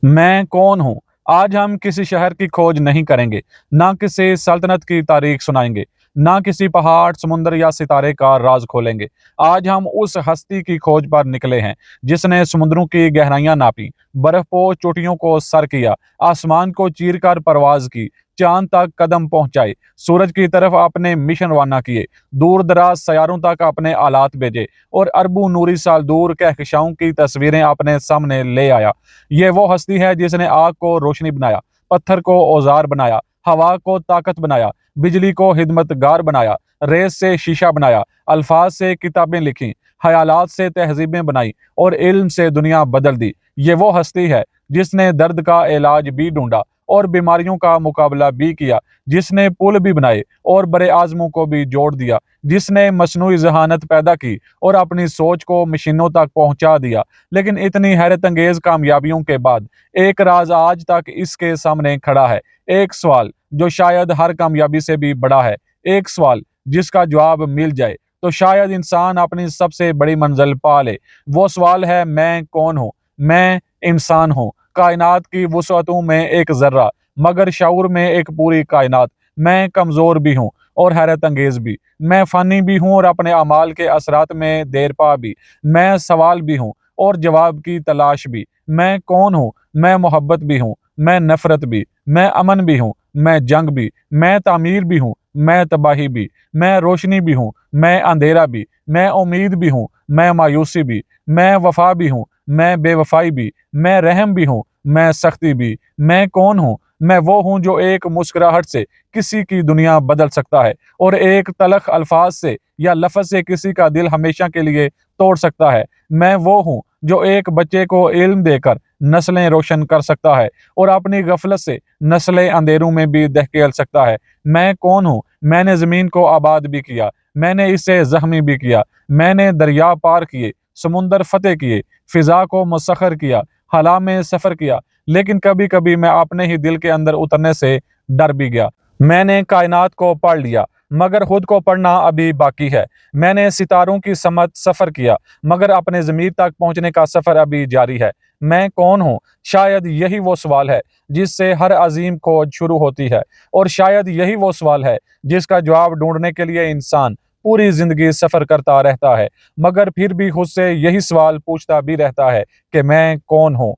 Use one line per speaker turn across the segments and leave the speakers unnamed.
मैं कौन हूँ? आज हम किसी शहर की खोज नहीं करेंगे, ना किसी सल्तनत की तारीख सुनाएंगे, ना किसी पहाड़, समुंदर या सितारे का राज खोलेंगे। आज हम उस हस्ती की खोज पर निकले हैं, जिसने समुद्रों की गहराइयां नापी, बर्फपोश चोटियों को सर किया, आसमान को चीरकर परवाज की, चांद तक कदम पहुंचाए, सूरज की तरफ अपने मिशन रवाना किए, दूर दराज सैयारों तक अपने आलात भेजे और अरबों नूरी साल दूर कहकशाओं की तस्वीरें अपने सामने ले आया। ये वो हस्ती है जिसने आग को रोशनी बनाया, पत्थर को औजार बनाया, हवा को ताकत बनाया, बिजली को हिदमतगार बनाया, रेत से शीशा बनाया, अल्फाज से किताबें लिखी, ख्यालात से तहजीबें बनाई और इल्म से दुनिया बदल दी। ये वो हस्ती है जिसने दर्द का इलाज भी ढूंढा और बीमारियों का मुकाबला भी किया, जिसने पुल भी बनाए और बड़े आजमों को भी जोड़ दिया, जिसने मसनूई जहानत पैदा की और अपनी सोच को मशीनों तक पहुंचा दिया। लेकिन इतनी हैरत अंगेज कामयाबियों के बाद एक राज आज तक इसके सामने खड़ा है। एक सवाल जो शायद हर कामयाबी से भी बड़ा है। एक सवाल जिसका जवाब मिल जाए तो शायद इंसान अपनी सबसे बड़ी मंजिल पा ले। वो सवाल है, मैं कौन हूँ? मैं इंसान हूँ, कायनात की वुसअतों में एक जर्रा, मगर शऊर में एक पूरी कायनात। मैं कमजोर भी हूँ और हैरत अंगेज भी। मैं फानी भी हूँ और अपने अमाल के असरात में देर पा भी। मैं सवाल भी हूँ और जवाब की तलाश भी। मैं कौन हूँ? मैं मोहब्बत भी हूँ, मैं नफरत भी, मैं अमन भी हूँ, मैं जंग भी, मैं तामीर भी हूँ, मैं तबाही भी, मैं रोशनी भी हूँ, मैं अंधेरा भी, मैं उम्मीद भी हूँ, मैं मायूसी भी, मैं वफा भी हूँ, मैं बेवफाई भी, मैं रहम भी हूँ, मैं सख्ती भी। मैं कौन हूँ? मैं वो हूँ जो एक मुस्कुराहट से किसी की दुनिया बदल सकता है और एक तलख अल्फाज से या लफ्ज से किसी का दिल हमेशा के लिए तोड़ सकता है। मैं वो हूँ जो एक बच्चे को इल्म देकर नस्लें रोशन कर सकता है और अपनी गफलत से नस्लें अंधेरों में भी धकेल सकता है। मैं कौन हूँ? मैंने जमीन को आबाद भी किया, मैंने इसे जख्मी भी किया, मैंने दरिया पार किए, समुंदर फतेह किए, फिजा को मुसखर किया, हला में सफर किया, लेकिन कभी कभी मैं अपने ही दिल के अंदर उतरने से डर भी गया। मैंने कायनात को पढ़ लिया, मगर खुद को पढ़ना अभी बाकी है। मैंने सितारों की समझ सफर किया, मगर अपने ज़मीर तक पहुंचने का सफर अभी जारी है। मैं कौन हूँ? शायद यही वो सवाल है जिससे हर अजीम खोज शुरू होती है, और शायद यही वो सवाल है जिसका जवाब ढूंढने के लिए इंसान पूरी जिंदगी सफर करता रहता है, मगर फिर भी खुद से यही सवाल पूछता भी रहता है कि मैं कौन हूँ।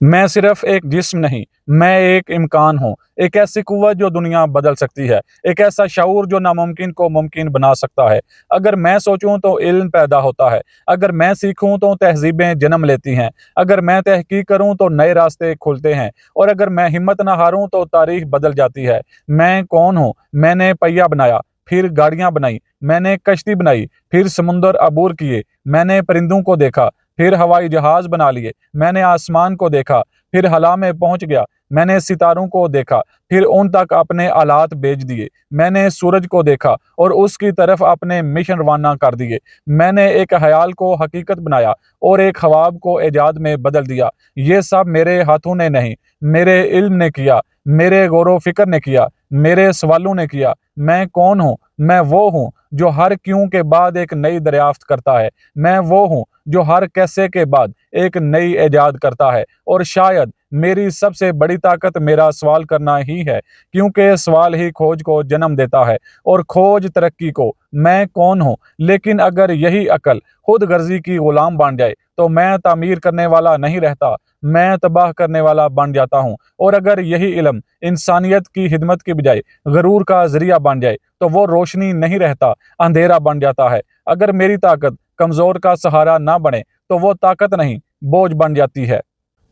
मैं सिर्फ एक जिस्म नहीं, मैं एक इम्कान हूँ, एक ऐसी कुव्वत जो दुनिया बदल सकती है, एक ऐसा शऊर जो नामुमकिन को मुमकिन बना सकता है। अगर मैं सोचूं तो इल्म पैदा होता है, अगर मैं सीखूं तो तहजीबें जन्म लेती हैं, अगर मैं तहकीक करूं तो नए रास्ते खुलते हैं, और अगर मैं हिम्मत न हारूं तो तारीख बदल जाती है। मैं कौन हूँ? मैंने पहिया बनाया, फिर गाड़ियां बनाई, मैंने कश्ती बनाई, फिर समुंदर अबूर किए, मैंने परिंदों को देखा, फिर हवाई जहाज बना लिए, मैंने आसमान को देखा, फिर हला में पहुंच गया, मैंने सितारों को देखा, फिर उन तक अपने आलात भेज दिए, मैंने सूरज को देखा और उसकी तरफ अपने मिशन रवाना कर दिए, मैंने एक ख्याल को हकीकत बनाया और एक ख्वाब को इजाद में बदल दिया। ये सब मेरे हाथों ने नहीं, मेरे इल्म ने किया, मेरे गौर फिक्र ने किया, मेरे सवालों ने किया। मैं कौन हूँ? मैं वो हूँ जो हर क्यों के बाद एक नई दरियाफ्त करता है। मैं वो हूँ जो हर कैसे के बाद एक नई इजाद करता है, और शायद मेरी सबसे बड़ी ताकत मेरा सवाल करना ही है, क्योंकि सवाल ही खोज को जन्म देता है और खोज तरक्की को। मैं कौन हूँ? लेकिन अगर यही अकल खुद गर्जी की गुलाम बन जाए तो मैं तामीर करने वाला नहीं रहता, मैं तबाह करने वाला बन जाता हूँ। और अगर यही इल्म इंसानियत की खिदमत की बजाय गरूर का जरिया बन जाए तो वो रोशनी नहीं रहता, अंधेरा बन जाता है। अगर मेरी ताकत कमजोर का सहारा ना बने तो वो ताकत नहीं, बोझ बन जाती है।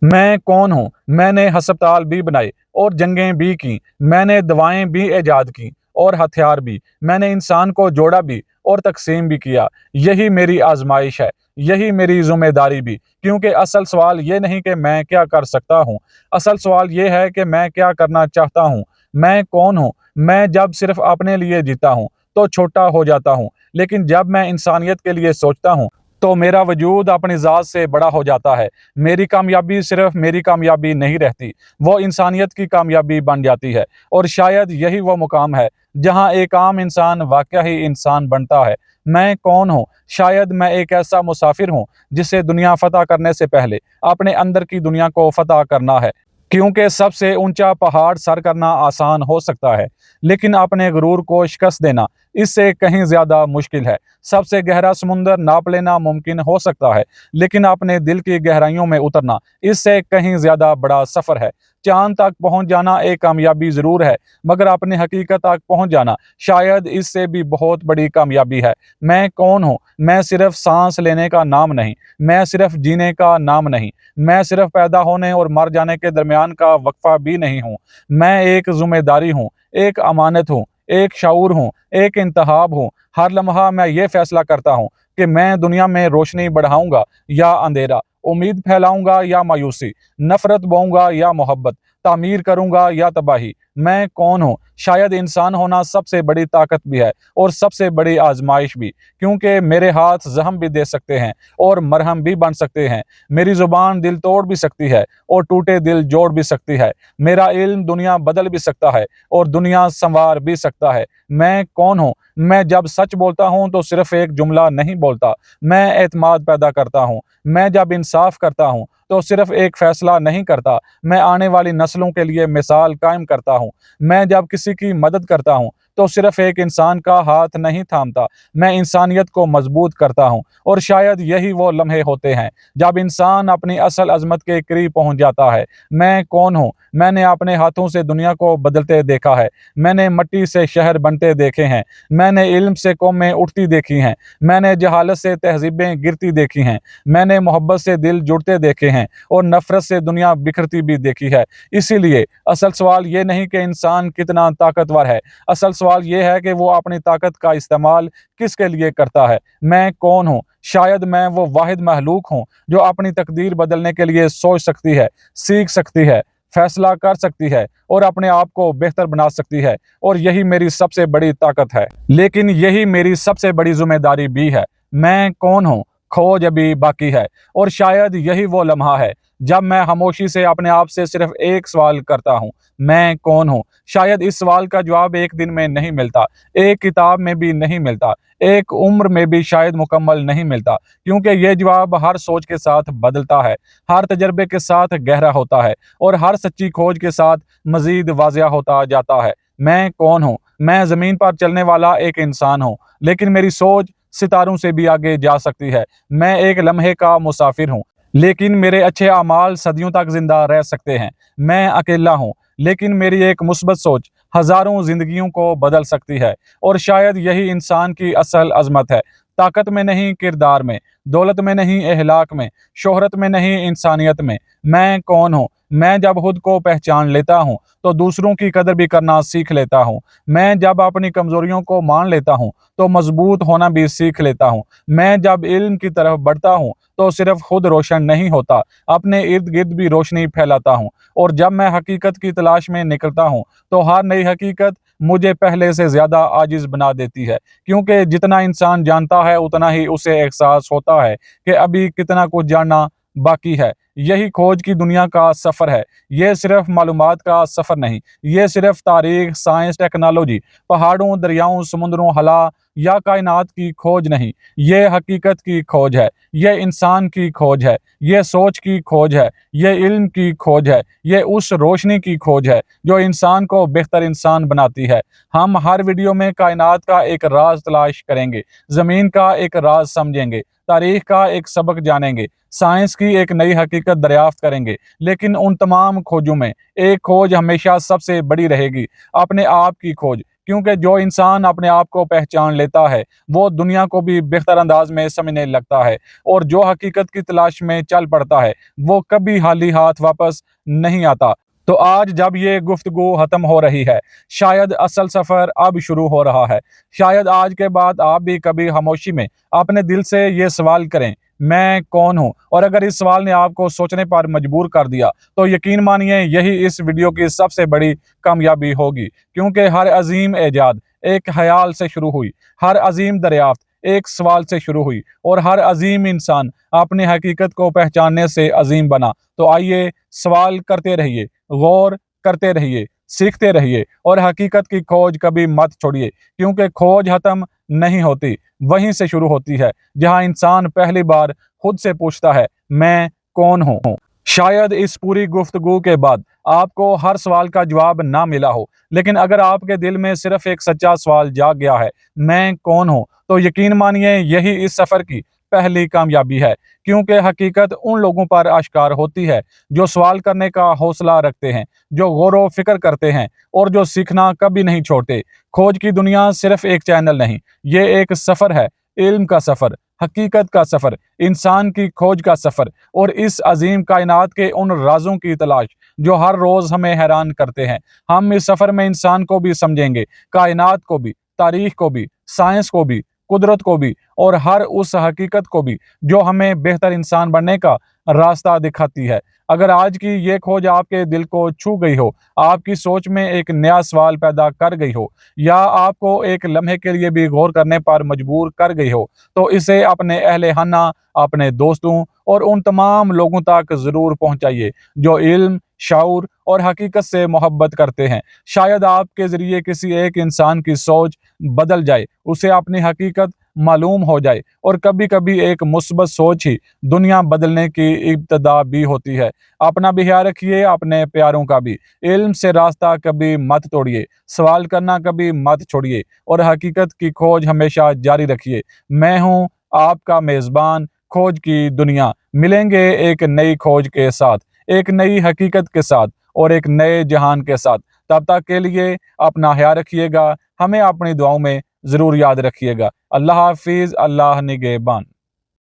मैं कौन हूँ? मैंने हस्पताल भी बनाए और जंगें भी की, मैंने दवाएं भी ईजाद की और हथियार भी, मैंने इंसान को जोड़ा भी और तकसीम भी किया। यही मेरी आजमाइश है, यही मेरी जिम्मेदारी भी, क्योंकि असल सवाल ये नहीं कि मैं क्या कर सकता हूँ, असल सवाल ये है कि मैं क्या करना चाहता हूँ। मैं कौन हूँ? मैं जब सिर्फ अपने लिए जीता हूँ तो छोटा हो जाता हूँ, लेकिन जब मैं इंसानियत के लिए सोचता हूँ तो मेरा वजूद अपनी ज़ात से बड़ा हो जाता है। मेरी कामयाबी सिर्फ मेरी कामयाबी नहीं रहती, वो इंसानियत की कामयाबी बन जाती है। और शायद यही वो मुकाम है जहाँ एक आम इंसान वाकया ही इंसान बनता है। मैं कौन हूँ? शायद मैं एक ऐसा मुसाफिर हूँ जिसे दुनिया फतह करने से पहले अपने अंदर की दुनिया को फतह करना है। क्योंकि सबसे ऊंचा पहाड़ सर करना आसान हो सकता है, लेकिन अपने गुरूर को शिकस्त देना इससे कहीं ज्यादा मुश्किल है। सबसे गहरा समुंदर नाप लेना मुमकिन हो सकता है, लेकिन अपने दिल की गहराइयों में उतरना इससे कहीं ज्यादा बड़ा सफर है। चांद तक पहुंच जाना एक कामयाबी जरूर है, मगर अपनी हकीकत तक पहुंच जाना शायद इससे भी बहुत बड़ी कामयाबी है। मैं कौन हूँ? मैं सिर्फ सांस लेने का नाम नहीं, मैं सिर्फ जीने का नाम नहीं, मैं सिर्फ पैदा होने और मर जाने के दरमियान का वक्फा भी नहीं हूँ। मैं एक जिम्मेदारी हूँ, एक अमानत हूँ, एक शऊर हूँ, एक इंतखाब हूँ। हर लम्हा मैं ये फैसला करता हूँ कि मैं दुनिया में रोशनी बढ़ाऊंगा या अंधेरा, उम्मीद फैलाऊंगा या मायूसी, नफरत बोऊंगा या मोहब्बत, तामीर करूंगा या तबाही। मैं कौन हूँ? शायद इंसान होना सबसे बड़ी ताकत भी है और सबसे बड़ी आजमाइश भी, क्योंकि मेरे हाथ जख्म भी दे सकते हैं और मरहम भी बन सकते हैं। मेरी जुबान दिल तोड़ भी सकती है और टूटे दिल जोड़ भी सकती है। मेरा इल्म दुनिया बदल भी सकता है और दुनिया संवार भी सकता है। मैं कौन हूँ? मैं जब सच बोलता हूँ तो सिर्फ एक जुमला नहीं बोलता, मैं एतमाद पैदा करता हूँ। मैं जब इंसाफ करता हूँ तो सिर्फ एक फैसला नहीं करता, मैं आने वाली नस्लों के लिए मिसाल कायम करता हूँ। मैं जब किसी की मदद करता हूँ तो सिर्फ एक इंसान का हाथ नहीं थामता, मैं इंसानियत को मजबूत करता हूँ। और शायद यही वो लम्हे होते हैं जब इंसान अपनी असल अजमत के करीब पहुंच जाता है। मैं कौन हूँ? मैंने अपने हाथों से दुनिया को बदलते देखा है, मैंने मिट्टी से शहर बनते देखे हैं, मैंने इल्म से कौमें उठती देखी हैं, मैंने जहालत से तहजीबें गिरती देखी हैं, मैंने मोहब्बत से दिल जुड़ते देखे हैं और नफरत से दुनिया बिखरती भी देखी है। इसीलिए असल सवाल ये नहीं कि इंसान कितना ताकतवर है, असल सवाल ये है कि वो अपनी ताकत का इस्तेमाल किसके लिए करता है। मैं कौन हूँ? शायद मैं वो वाहिद महलूक हूँ जो अपनी तकदीर बदलने के लिए सोच सकती है, सीख सकती है, फैसला कर सकती है और अपने आप को बेहतर बना सकती है। और यही मेरी सबसे बड़ी ताकत है, लेकिन यही मेरी सबसे बड़ी जिम्मेदारी भी है। मैं कौन हूँ? खोज अभी बाकी है, और शायद यही वो लम्हा है जब मैं खामोशी से अपने आप से सिर्फ एक सवाल करता हूँ, मैं कौन हूँ? शायद इस सवाल का जवाब एक दिन में नहीं मिलता, एक किताब में भी नहीं मिलता, एक उम्र में भी शायद मुकम्मल नहीं मिलता, क्योंकि ये जवाब हर सोच के साथ बदलता है, हर तजर्बे के साथ गहरा होता है और हर सच्ची खोज के साथ मजीद वाजिया होता जाता है। मैं कौन हूँ? मैं ज़मीन पर चलने वाला एक इंसान हूँ, लेकिन मेरी सोच सितारों से भी आगे जा सकती है। मैं एक लम्हे का मुसाफिर हूँ, लेकिन मेरे अच्छे अमाल सदियों तक जिंदा रह सकते हैं। मैं अकेला हूँ, लेकिन मेरी एक मुस्बत सोच हजारों जिंदगियों को बदल सकती है। और शायद यही इंसान की असल अजमत है, ताकत में नहीं, किरदार में, दौलत में नहीं, अहलाक में, शोहरत में नहीं, इंसानियत में। मैं कौन हूँ? मैं जब खुद को पहचान लेता हूँ तो दूसरों की कदर भी करना सीख लेता हूँ। मैं जब अपनी कमजोरियों को मान लेता हूँ तो मजबूत होना भी सीख लेता हूँ। मैं जब इल्म की तरफ बढ़ता हूँ तो सिर्फ खुद रोशन नहीं होता, अपने इर्द गिर्द भी रोशनी फैलाता हूँ। और जब मैं हकीकत की तलाश में निकलता हूँ तो हर नई हकीकत मुझे पहले से ज्यादा आजिज बना देती है, क्योंकि जितना इंसान जानता है उतना ही उसे एहसास होता है कि अभी कितना कुछ जानना बाकी है। यही खोज की दुनिया का सफर है। ये सिर्फ मालूमात का सफर नहीं, ये सिर्फ तारीख, साइंस, टेक्नोलॉजी, पहाड़ों, दरियाओं, समुद्रों, हला या कायनात की खोज नहीं, ये हकीकत की खोज है, ये इंसान की खोज है, ये सोच की खोज है, ये इल्म की खोज है, ये उस रोशनी की खोज है जो इंसान को बेहतर इंसान बनाती है। हम हर वीडियो में कायनात का एक राज तलाश करेंगे, जमीन का एक राज समझेंगे, तारीख का एक सबक जानेंगे, साइंस की एक नई हकीकत दरियाफ्त करेंगे। लेकिन उन तमाम खोजों में एक खोज हमेशा सबसे बड़ी रहेगी, अपने आप की खोज। क्योंकि जो इंसान अपने आप को पहचान लेता है वो दुनिया को भी बेहतर अंदाज में समझने लगता है, और जो हकीकत की तलाश में चल पड़ता है वो कभी खाली हाथ वापस नहीं आता। तो आज जब ये गुफ्तगू खत्म हो रही है, शायद असल सफर अब शुरू हो रहा है। शायद आज के बाद आप भी कभी खामोशी में अपने दिल से ये सवाल करें, मैं कौन हूँ? और अगर इस सवाल ने आपको सोचने पर मजबूर कर दिया तो यकीन मानिए यही इस वीडियो की सबसे बड़ी कामयाबी होगी, क्योंकि हर अजीम एजाद एक ख्याल से शुरू हुई, हर अजीम दरियाफ्त एक सवाल से शुरू हुई, और हर अजीम इंसान अपनी हकीकत को पहचानने से अजीम बना। तो आइए सवाल करते रहिए, गौर करते रहिए, सीखते रहिए और हकीकत की खोज कभी मत छोड़िए, क्योंकि खोज खत्म नहीं होती, वहीं से शुरू होती है जहां इंसान पहली बार खुद से पूछता है, मैं कौन हूँ। शायद इस पूरी गुफ्तगू के बाद आपको हर सवाल का जवाब ना मिला हो, लेकिन अगर आपके दिल में सिर्फ एक सच्चा सवाल जाग गया है, मैं कौन हूँ, तो यकीन मानिए यही इस सफर की पहली कामयाबी है। क्योंकि हकीकत उन लोगों पर आश्कार होती है जो सवाल करने का हौसला रखते हैं, जो गौर फिक्र करते हैं और जो सीखना कभी नहीं छोड़ते। खोज की दुनिया सिर्फ एक चैनल नहीं, ये एक सफर है, इल्म का सफर, हकीकत का सफर, इंसान की खोज का सफर और इस अजीम कायनात के उन राजों की तलाश जो हर रोज हमें हैरान करते हैं। हम इस सफर में इंसान को भी समझेंगे, कायनात को भी, तारीख को भी, साइंस को भी, कुदरत को भी और हर उस हकीकत को भी जो हमें बेहतर इंसान बनने का रास्ता दिखाती है। अगर आज की ये खोज आपके दिल को छू गई हो, आपकी सोच में एक नया सवाल पैदा कर गई हो या आपको एक लम्हे के लिए भी गौर करने पर मजबूर कर गई हो, तो इसे अपने अहले खाना, अपने दोस्तों और उन तमाम लोगों तक ज़रूर पहुंचाइए जो इल्म, शऊर और हकीकत से मोहब्बत करते हैं। शायद आपके ज़रिए किसी एक इंसान की सोच बदल जाए, उसे अपनी हकीकत मालूम हो जाए और कभी-कभी एक मुस्बत सोच ही दुनिया बदलने की इब्तिदा भी होती है। अपना भी ख्याल रखिए, अपने प्यारों का भी। इल्म से रास्ता कभी मत तोड़िए, सवाल करना कभी मत छोड़िए और हकीकत की खोज हमेशा जारी रखिए। मैं हूँ आपका मेज़बान, खोज की दुनिया। मिलेंगे एक नई खोज के साथ, एक नई हकीकत के साथ और एक नए जहान के साथ। तब तक के लिए अपना ख्याल रखिएगा, हमें अपनी दुआओं में ज़रूर याद रखिएगा। अल्लाह हाफ़िज़, अल्लाह निगहबान।